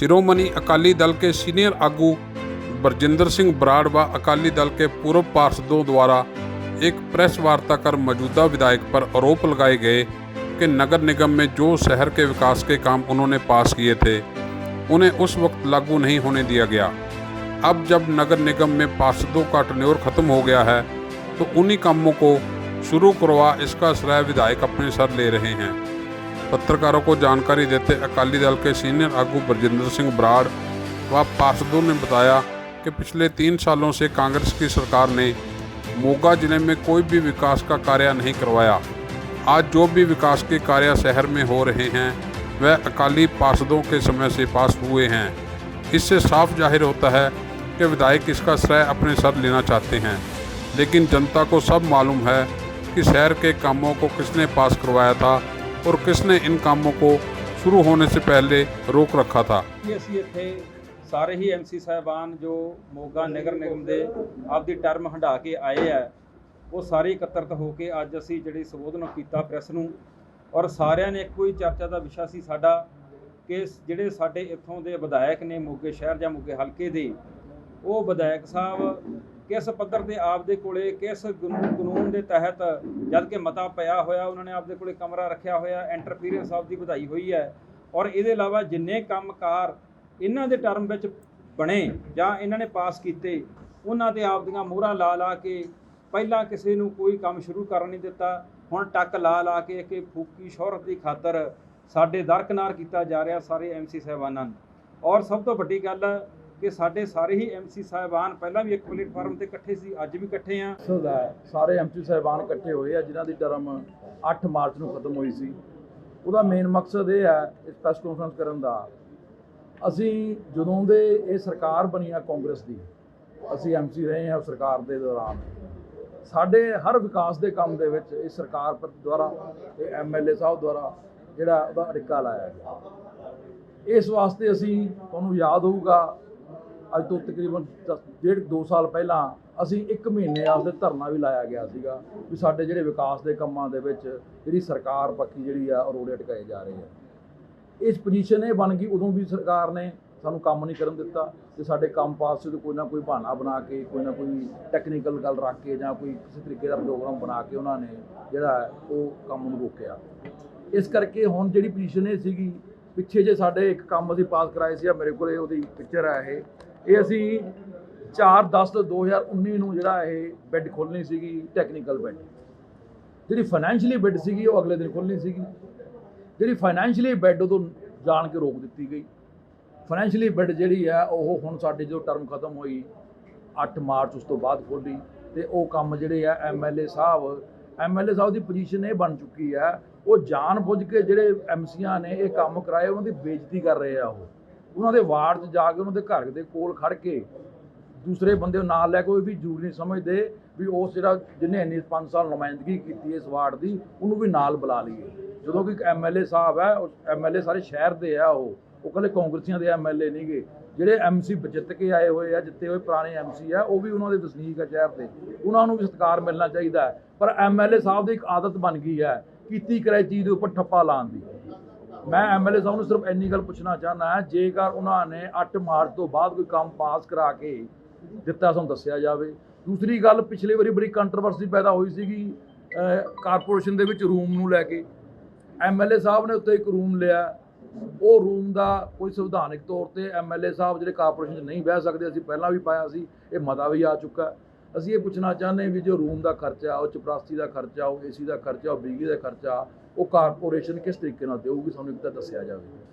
शिरोमणि अकाली दल के सीनियर आगू बरजिंदर सिंह बराड़ व अकाली दल के पूर्व पार्षदों द्वारा एक प्रेस वार्ता कर मौजूदा विधायक पर आरोप लगाए गए कि नगर निगम में जो शहर के विकास के काम उन्होंने पास किए थे उन्हें उस वक्त लागू नहीं होने दिया गया। अब जब नगर निगम में पार्षदों का टर्न्योर खत्म हो गया है तो उन्हीं कामों को शुरू करवा इसका श्रेय विधायक अपने सर ले रहे हैं। पत्रकारों को जानकारी देते अकाली दल के सीनियर आगू बरजिंदर सिंह बराड़ व पार्षदों ने बताया कि पिछले 3 सालों से कांग्रेस की सरकार ने मोगा जिले में कोई भी विकास का कार्य नहीं करवाया। आज जो भी विकास के कार्य शहर में हो रहे हैं वह अकाली पार्षदों के समय से पास हुए हैं। इससे साफ जाहिर होता है कि विधायक इसका श्रेय अपने सर लेना चाहते हैं, लेकिन जनता को सब मालूम है कि शहर के कामों को किसने पास करवाया था और किसने इन कामों को शुरू होने से पहले रोक रखा था। ਅਸੀਂ ਇੱਥੇ ਸਾਰੇ ਹੀ ਐਮਸੀ ਸਾਹਿਬਾਨ ਜੋ ਮੋਗਾ ਨਗਰ ਨਿਗਮ ਦੇ ਆਪਦੀ ਟਰਮ ਹੰਢਾ ਕੇ ਆਏ ਆ ਉਹ ਸਾਰੇ ਇਕੱਤਰਤ ਹੋ ਕੇ ਅੱਜ ਅਸੀਂ ਜਿਹੜੀ ਸੰਬੋਧਨ ਕੀਤਾ ਪ੍ਰੈਸ ਨੂੰ, ਔਰ ਸਾਰਿਆਂ ਨੇ ਇੱਕੋ ਹੀ ਚਰਚਾ ਦਾ ਵਿਸ਼ਾ ਸੀ ਸਾਡਾ ਕਿ ਜਿਹੜੇ ਸਾਡੇ ਇੱਥੋਂ ਦੇ ਵਿਧਾਇਕ ਨੇ ਮੋਗੇ ਸ਼ਹਿਰ ਜਾਂ ਮੋਗੇ ਹਲਕੇ ਦੇ, ਉਹ ਵਿਧਾਇਕ ਸਾਹਿਬ किस पद्धर से आपदे कोले किस कानून के तहत जद कि मता पाया होया उन्होंने आपदे कोले कमरा रखा होया एंटरफीरेंस आपकी वधाई हुई है। और ये अलावा जिन्ने कामकार इन्हां दे टर्म विच बने जां इन्हां ने पास कीते उन्हां ते आपदियां मोहरां ला ला के पहलां किसी नूं कोई काम शुरू कर नहीं दिता, हुण टक ला ला के कि फूकी शोहरत की खातर साडे दरकिनार किया जा रहा सारे एमसी साहिबानां नूं। और सब तो वड्डी गल कि साडे सारे ही एमसी साहिबान पहला भी एक प्लेटफार्म से इकट्ठे सी, अज भी इकट्ठे हाँ। सारे एमसी साहिबान इकट्ठे हुए हैं जिन्हों की टर्म 8 मार्च को खत्म हुई सी। उसका मेन मकसद ये है इस प्रैस कॉन्फ्रेंस करने का, असी जदों दे ये सरकार बनी है कांग्रेस की, असी एमसी रहे हैं उस सरकार के दौरान साडे हर विकास के काम दे विच इस सरकार द्वारा MLA साहब द्वारा जिहड़ा उहदा अड़िक्का लाया गया। इस वास्ते असी तुहानूं याद होऊगा अज तो तकरीबन 1.5-2 साल पहला असी 1 महीने वास्ते धरना भी लाया गया सीगा भी साडे जिहड़े विकास के कामां दे विच जिहड़ी सरकार पक्की जिहड़ी आ रोड़े अटकाए जा रहे हैं। इस पोजीशन ये बन गई, उदों भी सरकार ने सानूं काम नहीं करन दिता ते साडे काम पास से कोई ना कोई बहाना बना के कोई ना कोई टैक्नीकल गल रख के जां कोई किसी तरीके का प्रोग्राम बना के उन्होंने जिहड़ा वो काम नूं रोकिया। इस करके हुण जिहड़ी पोजीशन ये सीगी पिछे जे साडे एक काम असीं पास कराए सी, मेरे कोल उहदी पिक्चर है ये असी 4/10/2019 ਨੂੰ ਜਿਹੜਾ ਇਹ ਬੈੱਡ ਖੋਲ੍ਹਣੀ ਸੀਗੀ ਟੈਕਨੀਕਲ ਬੈੱਡ, ਜਿਹੜੀ ਫਾਈਨੈਂਸ਼ੀਅਲੀ ਬੈੱਡ ਸੀਗੀ ਉਹ ਅਗਲੇ ਦਿਨ ਖੋਲ੍ਹਣੀ ਸੀਗੀ। ਜਿਹੜੀ ਫਾਈਨੈਂਸ਼ੀਅਲੀ ਬੈੱਡ ਉਦੋਂ ਜਾਣ ਕੇ ਰੋਕ ਦਿੱਤੀ ਗਈ। ਫਾਈਨੈਂਸ਼ੀਅਲੀ ਬੈੱਡ ਜਿਹੜੀ ਹੈ ਉਹ ਹੁਣ ਸਾਡੇ ਜਦੋਂ ਟਰਮ ਖਤਮ ਹੋਈ 8 ਮਾਰਚ ਉਸ ਤੋਂ ਬਾਅਦ ਖੋਲ੍ਹੀ ਤੇ ਉਹ ਕੰਮ ਜਿਹੜੇ ਆ MLA ਸਾਹਿਬ ਦੀ ਪੋਜੀਸ਼ਨ ਇਹ ਬਣ ਚੁੱਕੀ ਹੈ, ਉਹ ਜਾਣ ਬੁੱਝ ਕੇ ਜਿਹੜੇ ਐਮਸੀਆਂ ਨੇ ਇਹ ਕੰਮ ਕਰਾਏ ਉਹਨਾਂ ਦੀ ਬੇਇੱਜ਼ਤੀ ਕਰ ਰਹੇ ਆ। ਉਹ ਉਹਨਾਂ ਦੇ ਵਾਰਡ 'ਚ ਜਾ ਕੇ ਉਹਨਾਂ ਦੇ ਘਰ ਦੇ ਕੋਲ ਖੜ ਕੇ ਦੂਸਰੇ ਬੰਦੇ ਨੂੰ ਨਾਲ ਲੈ ਕੇ ਉਹ ਵੀ ਜ਼ਰੂਰੀ ਨਹੀਂ ਸਮਝਦੇ ਵੀ ਉਸ ਜਿਹੜਾ ਜਿਹਨੇ ਇੰਨੀ 5 ਸਾਲ ਨੁਮਾਇੰਦਗੀ ਕੀਤੀ ਇਸ ਵਾਰਡ ਦੀ ਉਹਨੂੰ ਵੀ ਨਾਲ ਬੁਲਾ ਲਈਏ। ਜਦੋਂ ਕਿ MLA ਸਾਹਿਬ ਹੈ, MLA ਸਾਰੇ ਸ਼ਹਿਰ ਦੇ ਆ, ਉਹ ਇਕੱਲੇ ਕਾਂਗਰਸੀਆਂ ਦੇ MLA ਨਹੀਂ ਗੇ, ਜਿਹੜੇ MC ਜਿੱਤ ਕੇ ਆਏ ਹੋਏ ਆ, ਜਿੱਤੇ ਹੋਏ ਪੁਰਾਣੇ MC ਆ, ਉਹ ਵੀ ਉਹਨਾਂ ਦੇ ਵਸਨੀਕ ਆ ਸ਼ਹਿਰ ਦੇ, ਉਹਨਾਂ ਨੂੰ ਵੀ ਸਤਿਕਾਰ ਮਿਲਣਾ ਚਾਹੀਦਾ ਹੈ। ਪਰ MLA ਸਾਹਿਬ ਦੀ ਇੱਕ ਆਦਤ ਬਣ ਗਈ ਹੈ ਕੀਤੀ ਕਰਾਈ ਚੀਜ਼ ਦੇ ਉੱਪਰ ਠੱਪਾ ਲਾਉਣ ਦੀ। मैं MLA साहब ਨੂੰ सिर्फ ਇੰਨੀ ਗੱਲ ਪੁੱਛਣਾ ਚਾਹੁੰਦਾ ਹਾਂ, ਜੇਕਰ ਉਹਨਾਂ ਨੇ 8 ਮਾਰਚ ਤੋਂ ਬਾਅਦ ਕੋਈ ਕੰਮ ਪਾਸ ਕਰਾ ਕੇ ਦਿੱਤਾ ਸਾਨੂੰ ਦੱਸਿਆ ਜਾਵੇ। ਦੂਸਰੀ ਗੱਲ, ਪਿਛਲੀ ਵਾਰੀ ਬੜੀ ਕੰਟਰੋਵਰਸੀ ਪੈਦਾ ਹੋਈ ਸੀਗੀ ਕਾਰਪੋਰੇਸ਼ਨ ਦੇ ਵਿੱਚ ਰੂਮ ਨੂੰ ਲੈ ਕੇ। MLA ਸਾਹਿਬ ਨੇ ਉੱਤੇ ਇੱਕ ਰੂਮ ਲਿਆ, ਉਹ ਰੂਮ ਦਾ ਕੋਈ ਸੰਵਿਧਾਨਿਕ ਤੌਰ ਤੇ MLA ਸਾਹਿਬ ਜਿਹੜੇ ਕਾਰਪੋਰੇਸ਼ਨ 'ਚ ਨਹੀਂ ਬਹਿ ਸਕਦੇ, ਅਸੀਂ ਪਹਿਲਾਂ ਵੀ ਪਾਇਆ ਸੀ, ਇਹ ਮਤਾ ਵੀ ਆ ਚੁੱਕਾ। ਅਸੀਂ ਇਹ ਪੁੱਛਣਾ ਚਾਹੁੰਦੇ ਵੀ ਜੋ ਰੂਮ ਦਾ ਖਰਚਾ, ਉਹ ਚਪਰਾਸੀ ਦਾ ਖਰਚਾ, ਉਹ AC ਦਾ ਖਰਚਾ, ਉਹ ਬਿਜਲੀ ਦਾ ਖਰਚਾ, ਉਹ ਕਾਰਪੋਰੇਸ਼ਨ ਕਿਸ ਤਰੀਕੇ ਨਾਲ ਦੇਊਗੀ, ਸਾਨੂੰ ਇੱਕ ਤਾਂ ਦੱਸਿਆ ਜਾਵੇ।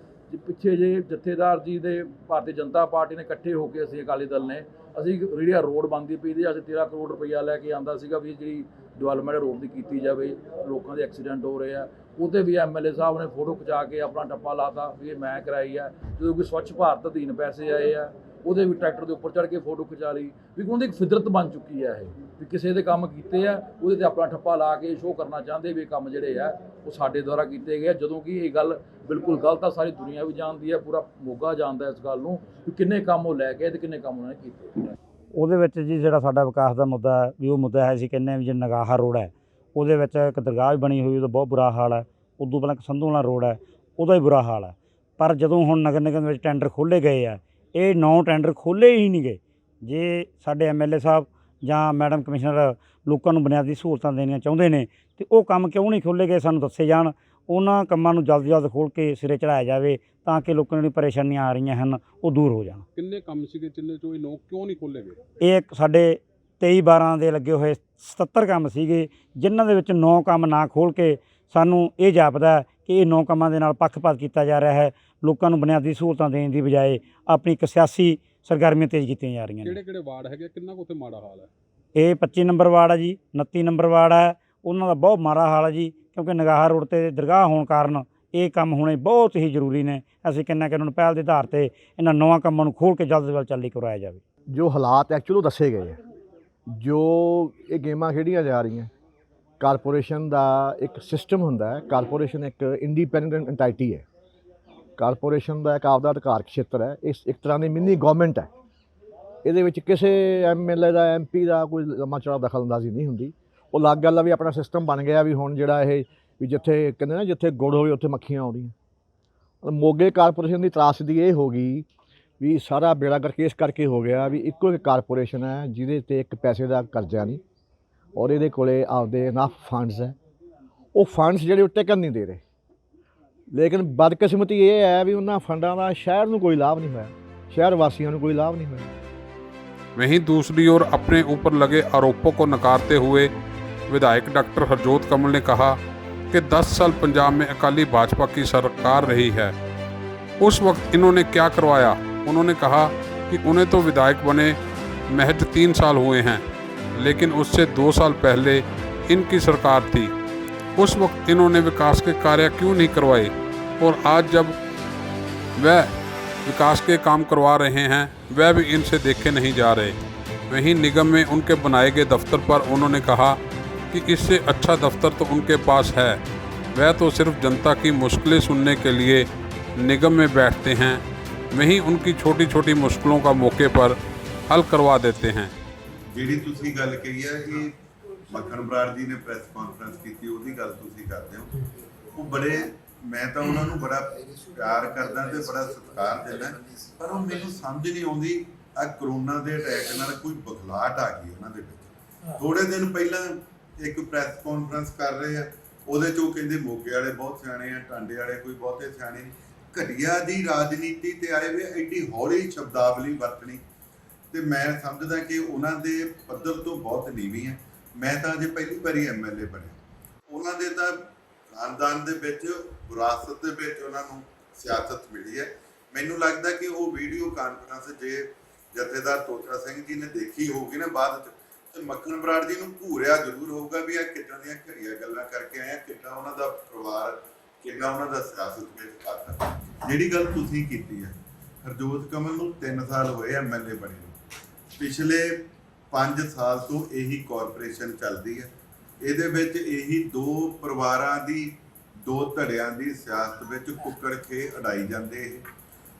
ਜੇ ਪਿੱਛੇ ਜੇ ਜਥੇਦਾਰ ਜੀ ਦੇ ਭਾਰਤੀ ਜਨਤਾ ਪਾਰਟੀ ਨੇ ਇਕੱਠੇ ਹੋ ਕੇ ਅਸੀਂ ਅਕਾਲੀ ਦਲ ਨੇ ਅਸੀਂ ਜਿਹੜੀ ਰੋਡ ਬਣਦੀ ਪਈ ਦੀ ਅਸੀਂ 13 ਕਰੋੜ ਰੁਪਈਆ ਲੈ ਕੇ ਆਂਦਾ ਸੀਗਾ ਵੀ ਜਿਹੜੀ ਡਿਵੈਲਪਮੈਂਟ ਰੋਡ ਦੀ ਕੀਤੀ ਜਾਵੇ, ਲੋਕਾਂ ਦੇ ਐਕਸੀਡੈਂਟ ਹੋ ਰਹੇ ਆ, ਉਹਤੇ ਵੀ MLA ਸਾਹਿਬ ਨੇ ਫੋਟੋ ਖਿਚਾ ਕੇ ਆਪਣਾ ਟੱਪਾ ਲਾਤਾ ਵੀ ਇਹ ਮੈਂ ਕਰਾਈ ਆ। ਜਦੋਂ ਕਿ ਸਵੱਛ ਭਾਰਤ ਅਧੀਨ ਪੈਸੇ ਆਏ ਆ ਉਹਦੇ ਵੀ ਟਰੈਕਟਰ ਦੇ ਉੱਪਰ ਚੜ੍ਹ ਕੇ ਫੋਟੋ ਖਿਚਾ ਲਈ ਵੀ ਉਹਨਾਂ ਦੀ ਇੱਕ ਫਿਦਰਤ ਬਣ ਚੁੱਕੀ ਹੈ ਇਹ ਵੀ ਕਿਸੇ ਦੇ ਕੰਮ ਕੀਤੇ ਆ ਉਹਦੇ 'ਤੇ ਆਪਣਾ ਠੱਪਾ ਲਾ ਕੇ ਸ਼ੋਅ ਕਰਨਾ ਚਾਹੁੰਦੇ ਵੀ ਇਹ ਕੰਮ ਜਿਹੜੇ ਆ ਉਹ ਸਾਡੇ ਦੁਆਰਾ ਕੀਤੇ ਗਏ, ਜਦੋਂ ਕਿ ਇਹ ਗੱਲ ਬਿਲਕੁਲ ਗਲਤ ਆ। ਸਾਰੀ ਦੁਨੀਆ ਵੀ ਜਾਣਦੀ ਹੈ, ਪੂਰਾ ਮੋਗਾ ਜਾਣਦਾ ਇਸ ਗੱਲ ਨੂੰ ਵੀ ਕਿੰਨੇ ਕੰਮ ਉਹ ਲੈ ਕੇ ਤੇ ਕਿੰਨੇ ਕੰਮ ਉਹਨਾਂ ਨੇ ਕੀਤੇ। ਉਹਦੇ ਵਿੱਚ ਜੀ ਜਿਹੜਾ ਸਾਡਾ ਵਿਕਾਸ ਦਾ ਮੁੱਦਾ ਹੈ ਵੀ ਉਹ ਮੁੱਦਾ ਹੈ ਅਸੀਂ ਕਹਿੰਦੇ ਹਾਂ ਵੀ ਜਿਹੜਾ ਨਗਾਹਾ ਰੋਡ ਹੈ ਉਹਦੇ ਵਿੱਚ ਇੱਕ ਦਰਗਾਹ ਵੀ ਬਣੀ ਹੋਈ, ਉਹਦਾ ਬਹੁਤ ਬੁਰਾ ਹਾਲ ਹੈ। ਉਦੋਂ ਪਹਿਲਾਂ ਇੱਕ ਸੰਧੂ ਵਾਲਾ ਰੋਡ ਹੈ, ਉਹਦਾ ਵੀ ਬੁਰਾ ਹਾਲ ਹੈ। ਪਰ ਜਦੋਂ ਹੁਣ ਨਗਰ ਨਿਗਮ ਦੇ ਵਿੱਚ ਟੈਂਡਰ ਖੋਲ੍ਹੇ ਗਏ ਆ, ਇਹ 9 ਟੈਂਡਰ ਖੋਲ੍ਹੇ ਹੀ ਨਹੀਂ ਗਏ। ਜੇ ਸਾਡੇ ਐਮਐਲਏ ਸਾਹਿਬ ਜਾਂ ਮੈਡਮ ਕਮਿਸ਼ਨਰ ਲੋਕਾਂ ਨੂੰ ਬੁਨਿਆਦੀ ਸਹੂਲਤਾਂ ਦੇਣੀਆਂ ਚਾਹੁੰਦੇ ਨੇ ਤੇ ਉਹ ਕੰਮ ਕਿਉਂ ਨਹੀਂ ਖੋਲ੍ਹੇ ਗਏ, ਸਾਨੂੰ ਦੱਸੇ ਜਾਣ। ਉਹਨਾਂ ਕੰਮਾਂ ਨੂੰ ਜਲਦ ਜਲਦ ਖੋਲ੍ਹ ਕੇ ਸਿਰੇ ਚੜ੍ਹਾਇਆ ਜਾਵੇ ਤਾਂ ਕਿ ਲੋਕਾਂ ਨੂੰ ਜਿਹੜੀ ਪਰੇਸ਼ਾਨੀਆਂ ਆ ਰਹੀਆਂ ਹਨ ਉਹ ਦੂਰ ਹੋ ਜਾਣ। ਕਿੰਨੇ ਕੰਮ ਸੀਗੇ ਜਿੰਨੇ ਚੋਂ ਇਹ 9 ਕਿਉਂ ਨਹੀਂ ਖੋਲ੍ਹੇ ਗਏ? ਇਹ ਸਾਡੇ 23-12 ਦੇ ਲੱਗੇ ਹੋਏ 77 ਕੰਮ ਸੀਗੇ, ਜਿਨ੍ਹਾਂ ਦੇ ਵਿੱਚ 9 ਕੰਮ ਨਾ ਖੋਲ੍ਹ ਕੇ ਸਾਨੂੰ ਇਹ ਜਾਪਦਾ ਕਿ ਇਹ 9 ਕੰਮਾਂ ਦੇ ਨਾਲ ਪੱਖਪਾਤ ਕੀਤਾ ਜਾ ਰਿਹਾ ਹੈ। ਲੋਕਾਂ ਨੂੰ ਬੁਨਿਆਦੀ ਸਹੂਲਤਾਂ ਦੇਣ ਦੀ ਬਜਾਏ ਆਪਣੀ ਇੱਕ ਸਿਆਸੀ ਸਰਗਰਮੀਆਂ ਤੇਜ਼ ਕੀਤੀਆਂ ਜਾ ਰਹੀਆਂ ਨੇ। ਕਿਹੜੇ ਵਾਰਡ ਹੈਗੇ, ਕਿੰਨਾ ਕੁ ਉੱਥੇ ਮਾੜਾ ਹਾਲ ਹੈ? ਇਹ 25 ਨੰਬਰ ਵਾਰਡ ਆ ਜੀ, 29 ਨੰਬਰ ਵਾਰਡ ਹੈ, ਉਹਨਾਂ ਦਾ ਬਹੁਤ ਮਾੜਾ ਹਾਲ ਹੈ ਜੀ, ਕਿਉਂਕਿ ਨਗਾਹਾ ਰੋਡ 'ਤੇ ਦਰਗਾਹ ਹੋਣ ਕਾਰਨ ਇਹ ਕੰਮ ਹੋਣੇ ਬਹੁਤ ਹੀ ਜ਼ਰੂਰੀ ਨੇ। ਅਸੀਂ ਕਹਿੰਦੇ ਕਿ ਉਹਨਾਂ ਨੂੰ ਪਹਿਲ ਦੇ ਆਧਾਰ 'ਤੇ ਇਹਨਾਂ ਨਵਾਂ ਕੰਮਾਂ ਨੂੰ ਖੋਲ੍ਹ ਕੇ ਜਲਦ ਤੋਂ ਜਲਦ ਚਾਲੂ ਕਰਵਾਇਆ ਜਾਵੇ। ਜੋ ਹਾਲਾਤ ਐਕਚੁਅਲੀ ਦੱਸੇ ਗਏ ਹੈ, ਜੋ ਇਹ ਗੇਮਾਂ ਖੇਡੀਆਂ ਜਾ ਰਹੀਆਂ, ਕਾਰਪੋਰੇਸ਼ਨ ਦਾ ਇੱਕ ਸਿਸਟਮ ਹੁੰਦਾ ਹੈ। ਕਾਰਪੋਰੇਸ਼ਨ ਇੱਕ ਇੰਡੀਪੈਂਡੈਂਟ ਐਂਟੀਟੀ ਹੈ। ਕਾਰਪੋਰੇਸ਼ਨ ਦਾ ਇੱਕ ਆਪਦਾ ਅਧਿਕਾਰ ਖੇਤਰ ਹੈ। ਇਸ ਇੱਕ ਤਰ੍ਹਾਂ ਦੀ ਮਿੰਨੀ ਗਵਰਨਮੈਂਟ ਹੈ। ਇਹਦੇ ਵਿੱਚ ਕਿਸੇ ਐਮਐਲਏ ਦਾ, ਐਮਪੀ ਦਾ ਕੋਈ ਲੰਮਾ ਚੌੜਾ ਦਖਲਅੰਦਾਜ਼ੀ ਨਹੀਂ ਹੁੰਦੀ। ਉਹ ਅਲੱਗ ਗੱਲ ਆ ਵੀ ਆਪਣਾ ਸਿਸਟਮ ਬਣ ਗਿਆ ਵੀ ਹੁਣ ਜਿਹੜਾ ਇਹ ਵੀ ਜਿੱਥੇ ਕਹਿੰਦੇ ਨਾ ਜਿੱਥੇ ਗੁੜ ਹੋਵੇ ਉੱਥੇ ਮੱਖੀਆਂ ਆਉਂਦੀਆਂ। ਮੋਗੇ ਕਾਰਪੋਰੇਸ਼ਨ ਦੀ ਤਰਾਸਦੀ ਇਹ ਹੋ ਗਈ ਵੀ ਸਾਰਾ ਬੇੜਾ ਗਰਕ ਇਸ ਕਰਕੇ ਹੋ ਗਿਆ ਵੀ ਇੱਕੋ ਇੱਕ ਕਾਰਪੋਰੇਸ਼ਨ ਹੈ ਜਿਹਦੇ 'ਤੇ ਇੱਕ ਪੈਸੇ ਦਾ ਕਰਜ਼ਾ ਨਹੀਂ ਔਰ ਇਹਦੇ ਕੋਲੇ ਆਪਦੇ ਇਨਫ ਫੰਡਸ ਹੈ। ਉਹ ਫੰਡਸ ਜਿਹੜੇ ਉਹ ਟਿਕਣ ਨਹੀਂ ਦੇ ਰਹੇ। ਲੇਕਿਨ ਬਦਕਿਸਮਤੀ ਇਹ ਹੈ ਵੀ ਉਹਨਾਂ ਫੰਡਾਂ ਦਾ ਸ਼ਹਿਰ ਨੂੰ ਕੋਈ ਲਾਭ नहीं ਹੋਇਆ, शहर वासियों को कोई लाभ नहीं हुआ। वहीं दूसरी ओर अपने ऊपर लगे आरोपों को नकारते हुए विधायक डॉक्टर हरजोत कमल ने कहा कि 10 साल पंजाब में अकाली भाजपा की सरकार रही है, उस वक्त इन्होंने क्या करवाया। उन्होंने कहा कि उन्हें तो विधायक बने महज 3 साल हुए हैं, लेकिन उससे 2 साल पहले इनकी सरकार थी, उस वक्त इन्होंने विकास के कार्य क्यों नहीं करवाए, और आज जब वह विकास के काम करवा रहे हैं वह भी इनसे देखे नहीं जा रहे। वहीं निगम में उनके बनाए गए दफ्तर पर उन्होंने कहा कि इससे अच्छा दफ्तर तो उनके पास है, वह तो सिर्फ जनता की मुश्किलें सुनने के लिए निगम में बैठते हैं, वहीं उनकी छोटी छोटी मुश्किलों का मौके पर हल करवा देते हैं। ਜਿਹੜੀ ਤੁਸੀਂ ਗੱਲ ਕਹੀ ਹੈ ਕਿ ਮੱਖਣ ਬਰਾੜ ਜੀ ਨੇ ਪ੍ਰੈਸ ਕਾਨਫਰੰਸ ਕੀਤੀ, ਉਹਦੀ ਗੱਲ ਤੁਸੀਂ ਕਰਦੇ ਹੋ। ਉਹ ਬੜੇ, ਮੈਂ ਤਾਂ ਉਹਨਾਂ ਨੂੰ ਬੜਾ ਪਿਆਰ ਕਰਦਾ ਤੇ ਬੜਾ ਸਤਿਕਾਰ ਦਿੰਦਾ, ਪਰ ਉਹ ਮੈਨੂੰ ਸਮਝ ਨਹੀਂ ਆਉਂਦੀ ਆ ਕਰੋਨਾ ਦੇ ਅਟੈਕ ਨਾਲ ਕੋਈ ਬਖਲਾਹਟ ਆ ਗਈ ਉਹਨਾਂ ਦੇ ਵਿੱਚ। ਥੋੜੇ ਦਿਨ ਪਹਿਲਾਂ ਇੱਕ ਪ੍ਰੈਸ ਕਾਨਫਰੰਸ ਕਰ ਰਹੇ ਆ, ਉਹਦੇ 'ਚ ਉਹ ਕਹਿੰਦੇ ਮੋਗੇ ਵਾਲੇ ਬਹੁਤ ਸਿਆਣੇ ਆ, ਟਾਂਡੇ ਵਾਲੇ ਕੋਈ ਬਹੁਤੇ ਸਿਆਣੇ ਨਹੀਂ। ਘਟੀਆ ਦੀ ਰਾਜਨੀਤੀ ਤੇ ਆਏ ਵੇ ਐਡੀ ਹੌਲੀ ਸ਼ਬਦਾਵਲੀ ਵਰਤਣੀ, ਤੇ ਮੈਂ ਸਮਝਦਾ ਕਿ ਉਹਨਾਂ ਦੇ ਪੱਧਰ ਤੋਂ ਬਹੁਤ ਨੀਵੀਂ ਹੈ। ਮੈਂ ਤਾਂ ਅਜੇ ਪਹਿਲੀ ਵਾਰੀ ਐਮਐਲਏ ਬਣਿਆ, ਉਹਨਾਂ ਦੇ ਤਾਂ ਖਾਨਦਾਨ ਦੇ ਵਿੱਚ ਵਿਰਾਸਤ ਦੇ ਵਿੱਚ ਉਹਨਾਂ ਨੂੰ ਸਿਆਸਤ ਮਿਲੀ ਹੈ। ਮੈਨੂੰ ਲੱਗਦਾ ਕਿ ਉਹ ਵੀਡੀਓ ਕਾਨਫਰੰਸ ਜੇ ਜਥੇਦਾਰ ਤੋਤਾ ਸਿੰਘ ਜੀ ਨੇ ਦੇਖੀ ਹੋਊਗੀ ਨਾ ਬਾਅਦ 'ਚ, ਤੇ ਮੱਖਣ ਬਰਾੜ ਜੀ ਨੂੰ ਘੂਰਿਆ ਜ਼ਰੂਰ ਹੋਊਗਾ ਵੀ ਇਹ ਕਿੱਦਾਂ ਦੀਆਂ ਘੜੀਆਂ ਗੱਲਾਂ ਕਰਕੇ ਆਏ ਆ, ਕਿੱਦਾਂ ਉਹਨਾਂ ਦਾ ਪਰਿਵਾਰ, ਕਿੰਨਾ ਉਹਨਾਂ ਦਾ ਸਿਆਸਤ ਵਿੱਚ ਹੱਥ ਹੈ। ਜਿਹੜੀ ਗੱਲ ਤੁਸੀਂ ਕੀਤੀ ਹੈ, ਹਰਜੋਤ ਕਮਲ ਨੂੰ 3 ਸਾਲ ਹੋਏ ਐਮਐਲਏ ਬਣੇ ਨੂੰ, ਪਿਛਲੇ 5 ਸਾਲ ਤੋਂ ਇਹੀ ਕਾਰਪੋਰੇਸ਼ਨ ਚੱਲਦੀ ਹੈ। ਇਹਦੇ ਵਿੱਚ ਇਹੀ 2 ਪਰਿਵਾਰਾਂ ਦੀ, 2 ਧੜਿਆਂ ਦੀ ਸਿਆਸਤ ਵਿੱਚ ਕੁੱਕੜ ਖੇ ਉਡਾਈ ਜਾਂਦੇ ਇਹ।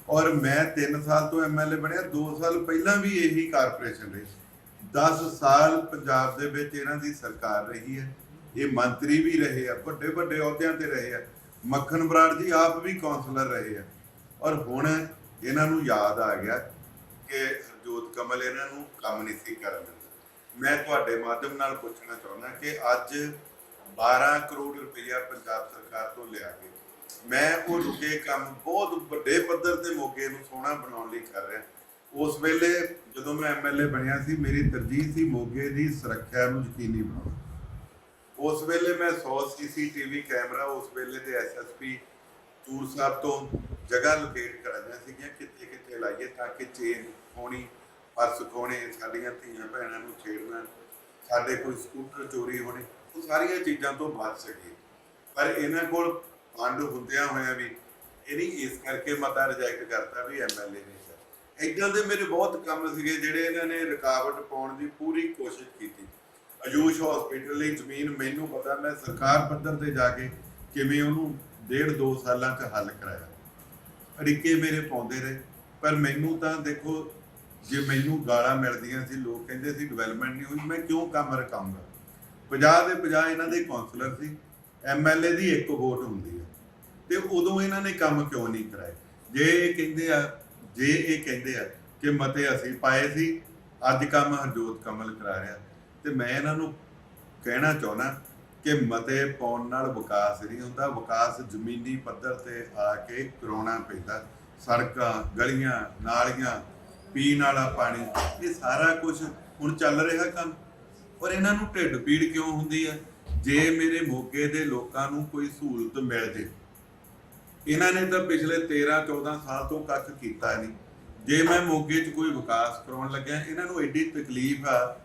ਔਰ ਮੈਂ 3 ਸਾਲ ਤੋਂ ਐਮਐਲਏ ਬਣਿਆ, 2 ਸਾਲ ਪਹਿਲਾਂ ਵੀ ਇਹੀ ਕਾਰਪੋਰੇਸ਼ਨ ਰਹੀ, 10 ਸਾਲ ਪੰਜਾਬ ਦੇ ਵਿੱਚ ਇਹਨਾਂ ਦੀ ਸਰਕਾਰ ਰਹੀ ਹੈ। ਇਹ ਮੰਤਰੀ ਵੀ ਰਹੇ ਆ, ਵੱਡੇ ਵੱਡੇ ਅਹੁਦਿਆਂ ਤੇ ਰਹੇ ਆ। ਮੱਖਣ ਬਰਾੜ ਜੀ ਆਪ ਵੀ ਕੌਂਸਲਰ ਰਹੇ ਆ, ਔਰ ਹੁਣ ਇਹਨਾਂ ਨੂੰ ਯਾਦ ਆ ਗਿਆ ਕਿ ਹਰਜੋਤ ਕਮਲ ਇਹਨਾਂ ਨੂੰ ਕੰਮ ਨਹੀਂ ਸੀ ਕਰਨ ਦਿੰਦਾ। ਮੈਂ ਤੁਹਾਡੇ ਮਾਧਿਅਮ ਨਾਲ ਪੁੱਛਣਾ ਚਾਹੁੰਦਾ ਕਿ ਅੱਜ 12 ਕਰੋੜ ਰੁਪਈਆ ਪੰਜਾਬ ਸਰਕਾਰ ਤੋਂ ਲਿਆ ਕੇ ਮੈਂ ਉਹ ਰੁਕੇ ਕੰਮ ਬਹੁਤ ਵੱਡੇ ਪੱਧਰ ਤੇ ਮੋਗੇ ਨੂੰ ਸੋਹਣਾ ਬਣਾਉਣ ਲਈ ਕਰ ਰਿਹਾ। ਉਸ ਵੇਲੇ ਜਦੋਂ ਮੈਂ ਐਮਐਲਏ ਬਣਿਆ ਸੀ, ਮੇਰੀ ਤਰਜੀਹ ਸੀ ਮੋਗੇ ਦੀ ਸੁਰੱਖਿਆ ਨੂੰ ਯਕੀਨੀ ਬਣਾਉਣਾ। ਉਸ ਵੇਲੇ ਮੈਂ 100 CCTV ਕੈਮਰਾ ਉਸ ਵੇਲੇ ਦੇ ਐਸਐਸਪੀ ਟੂਰ ਸਾਹਿਬ ਤੋਂ ਜਗ੍ਹਾ ਲੋਕੇਟ ਕਰਾਈਆਂ ਸੀਗੀਆਂ, ਕਿੱਥੇ ਕਿੱਥੇ ਲਾਈਏ ਤਾਂ ਕਿ ਚੇਨ ਖੋਣੀ, ਪਰਸ ਖੋਣੇ, ਸਾਡੀਆਂ ਧੀਆਂ ਭੈਣਾਂ ਨੂੰ ਛੇੜਨਾ, ਸਾਡੇ ਕੋਈ ਸਕੂਟਰ ਚੋਰੀ ਹੋਣੇ, ਉਹ ਸਾਰੀਆਂ ਚੀਜ਼ਾਂ ਤੋਂ ਬਚ ਸਕੀਏ। ਪਰ ਇਹਨਾਂ ਕੋਲ ਫੰਡ ਹੁੰਦਿਆਂ ਹੋਇਆਂ ਵੀ ਇਹ ਨਹੀਂ, ਇਸ ਕਰਕੇ ਮਤਾ ਰਿਜੈਕਟ ਕਰਤਾ ਵੀ ਐਮਐਲਏ ਨਹੀਂ ਸਰ। ਇੱਦਾਂ ਦੇ ਮੇਰੇ ਬਹੁਤ ਕੰਮ ਸੀਗੇ ਜਿਹੜੇ ਇਹਨਾਂ ਨੇ ਰੁਕਾਵਟ ਪਾਉਣ ਦੀ ਪੂਰੀ ਕੋਸ਼ਿਸ਼ ਕੀਤੀ। ਆਯੂਸ਼ ਹਸਪੀਟਲ ਲਈ ਜ਼ਮੀਨ ਮੈਨੂੰ ਪਤਾ, ਮੈਂ ਸਰਕਾਰ ਪੱਧਰ ਤੇ ਜਾ ਕੇ ਕਿਵੇਂ ਉਹਨੂੰ 1.5-2 ਸਾਲਾਂ 'ਚ ਹੱਲ ਕਰਾਇਆ। ਅੜਿੱਕੇ ਮੇਰੇ ਪਾਉਂਦੇ ਰਹੇ, ਪਰ ਮੈਨੂੰ ਤਾਂ ਦੇਖੋ, ਜੇ ਮੈਨੂੰ ਗਾਲਾਂ ਮਿਲਦੀਆਂ ਸੀ, ਲੋਕ ਕਹਿੰਦੇ ਸੀ ਡਿਵੈਲਪਮੈਂਟ ਨਹੀਂ ਹੋਈ, ਮੈਂ ਕਿਉਂ ਕੰਮ ਰਕਾਉਂਗਾ। 50 ਦੇ 50 ਇਹਨਾਂ ਦੇ ਕੌਂਸਲਰ ਸੀ, ਐਮਐਲਏ ਦੀ 1 ਵੋਟ ਹੁੰਦੀ ਹੈ, ਤੇ ਉਦੋਂ ਇਹਨਾਂ ਨੇ ਕੰਮ ਕਿਉਂ ਨਹੀਂ ਕਰਾਏ। ਜੇ ਇਹ ਕਹਿੰਦੇ ਆ ਕਿ ਮਤੇ ਅਸੀਂ ਪਾਏ ਸੀ, ਅੱਜ ਕੰਮ ਹਰਜੋਤ ਕਮਲ ਕਰਾ ਰਿਹਾ, ਤੇ ਮੈਂ ਇਹਨਾਂ ਨੂੰ ਕਹਿਣਾ ਚਾਹੁੰਦਾ ਕਿ ਮਤੇ ਪਾਉਣ ਨਾਲ ਵਿਕਾਸ ਨਹੀਂ ਹੁੰਦਾ। ਵਿਕਾਸ ਜ਼ਮੀਨੀ ਪੱਧਰ ਤੇ ਆ ਕੇ ਕਰਾਉਣਾ ਪੈਂਦਾ। ਸੜਕਾਂ, ਗਲੀਆਂ, ਨਾਲੀਆਂ, ਪੀਣ ਵਾਲਾ ਪਾਣੀ, ਇਹ ਸਾਰਾ ਕੁਝ ਹੁਣ ਚੱਲ ਰਿਹਾ ਕੰਮ। ਪਰ ਇਹਨਾਂ ਨੂੰ ਢਿੱਡ ਪੀੜ ਕਿਉਂ ਹੁੰਦੀ ਹੈ? ਜੇ ਮੇਰੇ ਮੋਗੇ ਦੇ ਲੋਕਾਂ ਨੂੰ ਕੋਈ ਸਹੂਲਤ ਮਿਲ ਜੇ, ਇਹਨਾਂ ਨੇ ਤਾਂ ਪਿਛਲੇ 13-14 ਸਾਲ ਤੋਂ ਕੱਖ ਕੀਤਾ ਨਹੀਂ। ਜੇ ਮੈਂ ਮੋਗੇ 'ਚ ਕੋਈ ਵਿਕਾਸ ਕਰਾਉਣ ਲੱਗਿਆ, ਇਹਨਾਂ ਨੂੰ ਐਡੀ ਤਕਲੀਫ ਆ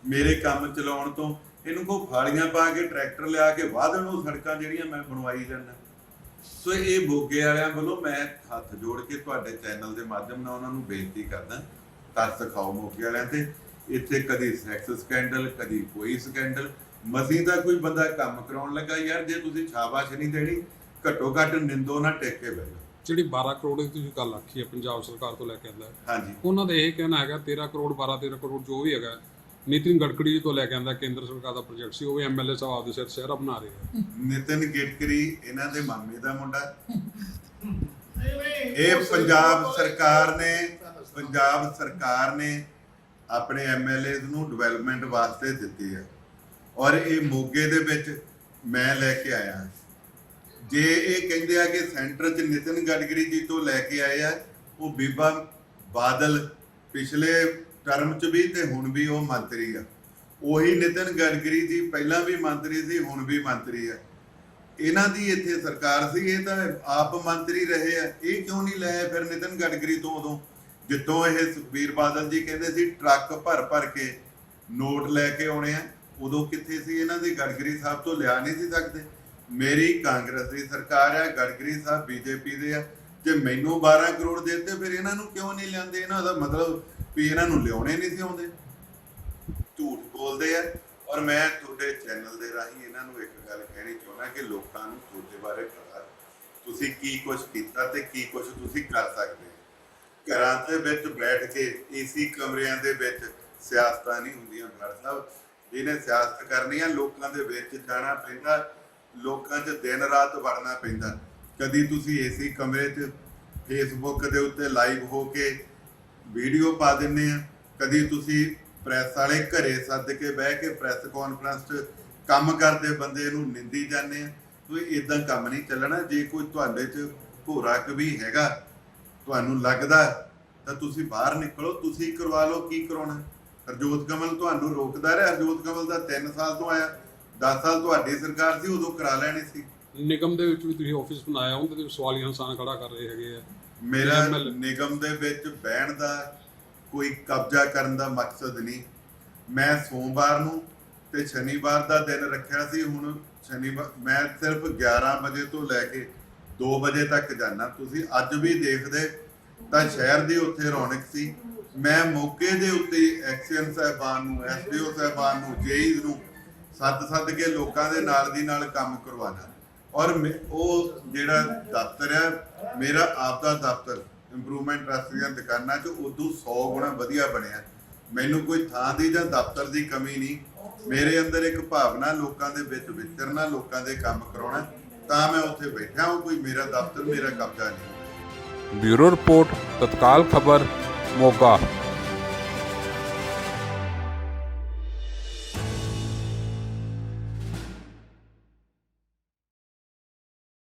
ਮੇਰੇ ਕੰਮ ਚਲਾਉਣ ਤੋਂ, ਇਹਨੂੰ ਕੋ ਫਾਲੀਆਂ ਪਾ ਕੇ ਟਰੈਕਟਰ ਲਿਆ ਕੇ ਵਾਧਣ ਨੂੰ ਸੜਕਾਂ ਜਿਹੜੀਆਂ ਮੈਂ ਬਣਵਾਈ ਜਾਂਦਾ। ਸੋ ਇਹ ਮੋਗੇ ਵਾਲਿਆਂ ਵੱਲੋਂ ਮੈਂ ਹੱਥ ਜੋੜ ਕੇ ਤੁਹਾਡੇ ਚੈਨਲ ਦੇ ਮਾਧਿਅਮ ਨਾਲ ਉਹਨਾਂ ਨੂੰ ਬੇਨਤੀ ਕਰਦਾ, ਤਰਸ ਦਿਖਾਓ ਮੋਗੇ ਵਾਲਿਆਂ ਤੇ। ਇੱਥੇ ਕਦੀ ਸੈਕਸ ਸਕੈਂਡਲ, ਕਦੀ ਕੋਈ ਸਕੈਂਡਲ, ਮਸੀਂ ਦਾ ਕੋਈ ਬੰਦਾ ਕੰਮ ਕਰਾਉਣ ਲੱਗਾ। ਯਾਰ ਜੇ ਤੁਸੀਂ ਸ਼ਾਬਾਸ਼ ਨਹੀਂ ਦੇਣੀ, ਘੱਟੋ ਘੱਟ ਨਿੰਦੋ ਨਾ ਟੇਕ ਕੇ ਬਹਿ ਜਾਓ। ਜਿਹੜੀ 12 ਕਰੋੜ ਦੀ ਤੁਸੀਂ ਗੱਲ ਆਖੀ ਹੈ ਪੰਜਾਬ ਸਰਕਾਰ ਤੋਂ ਲੈ ਕੇ ਆਉਂਦਾ, ਹਾਂਜੀ, ਉਹਨਾਂ ਦਾ ਇਹ ਕਹਿਣਾ ਹੈਗਾ 13 ਕਰੋੜ 12-13 ਕਰੋੜ ਜੋ ਵੀ ਹੈਗਾ ਨਿਤਿਨ ਗਡਕਰੀ ਜੀ ਤੋਂ ਲੈ ਕੇ ਆਉਂਦਾ, ਕੇਂਦਰ ਸਰਕਾਰ ਦਾ ਪ੍ਰੋਜੈਕਟ ਸੀ, ਉਹ ਵੀ ਐਮਐਲਏ ਸਾਹਿਬ ਆਪਦੇ ਸਿਰ ਸ਼ਹਿਰਾ ਬਣਾ ਰਹੇ ਆ। ਨਿਤਿਨ ਗਡਕਰੀ ਇਹਨਾਂ ਦੇ ਮਾਮੇ ਦਾ ਮੁੰਡਾ। ਇਹ ਪੰਜਾਬ ਸਰਕਾਰ ਨੇ ਆਪਣੇ ਐਮਐਲਏ ਨੂੰ ਡਿਵੈਲਪਮੈਂਟ ਵਾਸਤੇ ਦਿੱਤੀ ਹੈ, ਔਰ ਇਹ ਮੋਗੇ ਦੇ ਵਿੱਚ ਮੈਂ ਲੈ ਕੇ ਆਇਆ। ਜੇ ਇਹ ਕਹਿੰਦੇ ਆ ਕਿ ਸੈਂਟਰ 'ਚ ਨਿਤਿਨ ਗਡਕਰੀ ਜੀ ਤੋਂ ਲੈ ਕੇ ਆਏ ਆ, ਉਹ ਬੀਬਾ ਬਾਦਲ ਪਿਛਲੇ ਟਰਮ 'ਚ ਵੀ ਤੇ ਹੁਣ ਵੀ ਉਹ ਮੰਤਰੀ ਆ। ਉਹੀ ਨਿਤਿਨ ਗਡਕਰੀ ਜੀ ਪਹਿਲਾਂ ਵੀ ਮੰਤਰੀ ਸੀ, ਹੁਣ ਵੀ ਮੰਤਰੀ ਆ। ਇਹਨਾਂ ਦੀ ਇੱਥੇ ਸਰਕਾਰ ਸੀ, ਇਹ ਤਾਂ ਆਪ ਮੰਤਰੀ ਰਹੇ ਆ। ਇਹ ਕਿਉਂ ਨਹੀਂ ਲਏ ਫਿਰ ਨਿਤਿਨ ਗਡਕਰੀ ਤੋਂ? ਉਦੋਂ ਜਿੱਦੋਂ ਇਹ ਸੁਖਬੀਰ ਬਾਦਲ ਜੀ ਕਹਿੰਦੇ ਸੀ ਟਰੱਕ ਭਰ ਕੇ ਨੋਟ ਲੈ ਕੇ ਆਉਣੇ ਆ, ਉਦੋਂ ਕਿੱਥੇ ਸੀ? ਇਹਨਾਂ ਦੀ ਗਡਕਰੀ ਸਾਹਿਬ ਤੋਂ ਲਿਆ ਨਹੀਂ ਸੀ ਸਕਦੇ। ਮੇਰੀ ਕਾਂਗਰਸ ਦੀ ਸਰਕਾਰ ਆ, ਗਡਕਰੀ ਸਾਹਿਬ ਬੀਜੇਪੀ ਦੇ ਆ। ਜੇ ਮੈਨੂੰ 12 ਕਰੋੜ ਦੇ ਦਿੱਤੇ, ਫਿਰ ਇਹਨਾਂ ਨੂੰ ਕਿਉਂ ਨਹੀਂ ਲਿਆਂਦੇ? ਇਹਨਾਂ ਦਾ ਮਤਲਬ ਵੀ ਇਹਨਾਂ ਨੂੰ ਲਿਆਉਣੇ ਨਹੀਂ ਸੀ ਆਉਂਦੇ। ਝੂਠ ਬੋਲਦੇ ਆ। ਔਰ ਮੈਂ ਤੁਹਾਡੇ ਚੈਨਲ ਦੇ ਰਾਹੀਂ ਇਹਨਾਂ ਨੂੰ ਇੱਕ ਗੱਲ ਕਹਿਣੀ ਚਾਹੁੰਦਾ ਕਿ ਲੋਕਾਂ ਨੂੰ ਤੁਹਾਡੇ ਬਾਰੇ ਪਤਾ, ਤੁਸੀਂ ਕੀ ਕੁਝ ਕੀਤਾ ਤੇ ਕੀ ਕੁਝ ਤੁਸੀਂ ਕਰ ਸਕਦੇ ਹੋ। ਘਰਾਂ ਦੇ ਵਿੱਚ ਬੈਠ ਕੇ ਏਸੀ ਕਮਰਿਆਂ ਦੇ ਵਿੱਚ ਸਿਆਸਤਾਂ ਨਹੀਂ ਹੁੰਦੀਆਂ। ਭਗਤ ਸਾਹਿਬ, ਜਿਹਨੇ ਸਿਆਸਤ ਕਰਨੀ ਆ, ਲੋਕਾਂ ਦੇ ਵਿੱਚ ਜਾਣਾ ਪੈਂਦਾ, ਲੋਕਾਂ 'ਚ ਦਿਨ ਰਾਤ ਵੜਨਾ ਪੈਂਦਾ। ਕਦੀ ਤੁਸੀਂ ਏਸੀ ਕਮਰੇ 'ਚ ਫੇਸਬੁੱਕ ਦੇ ਉੱਤੇ ਲਾਈਵ ਹੋ ਕੇ ਵੀਡੀਓ ਪਾ ਦਿੰਦੇ ਆ, ਕਦੀ ਤੁਸੀਂ ਪ੍ਰੈਸ ਵਾਲੇ ਘਰੇ ਸੱਦ ਕੇ ਬਹਿ ਕੇ ਪ੍ਰੈਸ ਕਾਨਫਰੰਸ 'ਚ ਕੰਮ ਕਰਦੇ ਬੰਦੇ ਨੂੰ ਨਿੰਦੀ ਜਾਂਦੇ ਆ। ਤੁਸੀਂ ਇਦਾਂ ਕੰਮ ਨਹੀਂ ਚੱਲਣਾ। ਜੇ ਕੋਈ ਤੁਹਾਡੇ 'ਚ ਭੋਰਾ ਵੀ ਹੈਗਾ, ਤੁਹਾਨੂੰ ਲੱਗਦਾ, ਤਾਂ ਤੁਸੀਂ ਬਾਹਰ ਨਿਕਲੋ, ਤੁਸੀਂ ਕਰਵਾ ਲਓ ਕੀ ਕਰਾਉਣਾ। ਹਰਜੋਤ ਕਮਲ ਤੁਹਾਨੂੰ ਰੋਕਦਾ ਰਿਹਾ। ਹਰਜੋਤ ਕਮਲ ਦਾ 3 ਸਾਲ ਤੋਂ ਆਇਆ, 10 ਸਾਲ ਤੁਹਾਡੀ ਸਰਕਾਰ ਸੀ, ਉਦੋਂ ਕਰਾ ਲੈਣੀ ਸੀ। ਨਿਗਮ ਦੇ ਵਿੱਚ ਵੀ ਤੁਸੀਂ ਆਫਿਸ ਬਣਾਇਆ, ਉਹਦੇ ਤੇ ਸਵਾਲੀਆ ਨਿਸ਼ਾਨ ਖੜਾ ਕਰ ਰਹੇ ਹੈਗੇ ਆ। ਮੇਰਾ ਨਿਗਮ ਦੇ ਵਿੱਚ ਬਹਿਣ ਦਾ, ਕੋਈ ਕਬਜ਼ਾ ਕਰਨ ਦਾ ਮਕਸਦ ਨਹੀਂ। ਮੈਂ ਸੋਮਵਾਰ ਨੂੰ ਤੇ ਸ਼ਨੀਵਾਰ ਦਾ ਦਿਨ ਰੱਖਿਆ ਸੀ। ਹੁਣ ਸ਼ਨੀਵਾਰ ਮੈਂ ਸਿਰਫ 11 ਵਜੇ ਤੋਂ ਲੈ ਕੇ 2 ਵਜੇ ਤੱਕ ਜਾਣਾ। ਤੁਸੀਂ ਅੱਜ ਵੀ ਦੇਖਦੇ ਤਾਂ ਸ਼ਹਿਰ ਦੀ ਉੱਥੇ ਰੌਣਕ ਸੀ। ਮੈਂ ਮੌਕੇ ਦੇ ਉੱਤੇ ਐਕਸੀਅਨ ਸਾਹਿਬਾਨ ਨੂੰ, ਐਸਡੀਓ ਸਾਹਿਬਾਨ ਨੂੰ, ਜੇਈ ਨੂੰ ਸੱਦ ਕੇ ਲੋਕਾਂ ਦੇ ਨਾਲ ਦੀ ਨਾਲ ਕੰਮ ਕਰਵਾਉਣਾ। ਔਰ ਉਹ ਜਿਹੜਾ ਦਫ਼ਤਰ ਹੈ, ਮੇਰਾ ਆਪ ਦਾ ਦਫ਼ਤਰ ਇੰਪਰੂਵਮੈਂਟ ਟਰੱਸਟ ਦੀਆਂ ਦੁਕਾਨਾਂ 'ਚ ਉਦੋਂ 100 ਗੁਣਾ ਵਧੀਆ ਬਣਿਆ। ਮੈਨੂੰ ਕੋਈ ਥਾਂ ਦੀ ਜਾਂ ਦਫ਼ਤਰ ਦੀ ਕਮੀ ਨਹੀਂ। ਮੇਰੇ ਅੰਦਰ ਇੱਕ ਭਾਵਨਾ ਲੋਕਾਂ ਦੇ ਵਿੱਚ ਵਿਚਰਨਾ, ਲੋਕਾਂ ਦੇ ਕੰਮ ਕਰਾਉਣਾ, ਤਾਂ ਮੈਂ ਉੱਥੇ ਬੈਠਾ ਹਾਂ। ਕੋਈ ਮੇਰਾ ਦਫ਼ਤਰ, ਮੇਰਾ ਕਬਜ਼ਾ ਨਹੀਂ। ਬਿਊਰੋ ਰਿਪੋਰਟ, ਤਤਕਾਲ ਖਬਰ, ਮੋਗਾ।